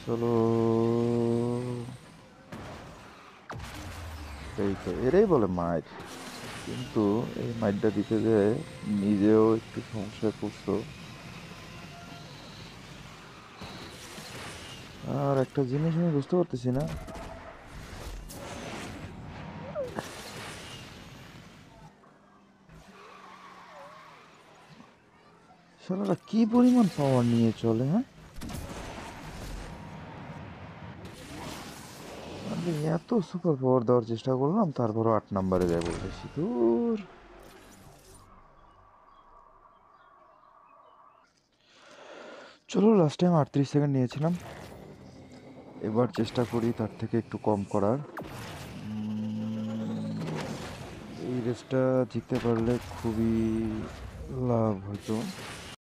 চলো, এই তো এরাই বলে মাইর। কিন্তু এই মাইরটা দিতে যে নিজেও একটু সমস্যায় পড়ছো। আর একটা জিনিস আমি বুঝতে পারতেছি না, শালারা কি পরিমাণ পাওয়ার নিয়ে চলে, হ্যাঁ? আমি এত সুপার পাওয়ার দেওয়ার চেষ্টা করলাম, তারপরও 8 নম্বরে যায় বলতেছি দূর। চলো, লাস্ট টাইম 38 সেকেন্ড নিয়েছিলাম, এবার চেষ্টা করি তার থেকে একটু কম করার। এই রেসটা জিততে পারলে খুবই লাভ হতো।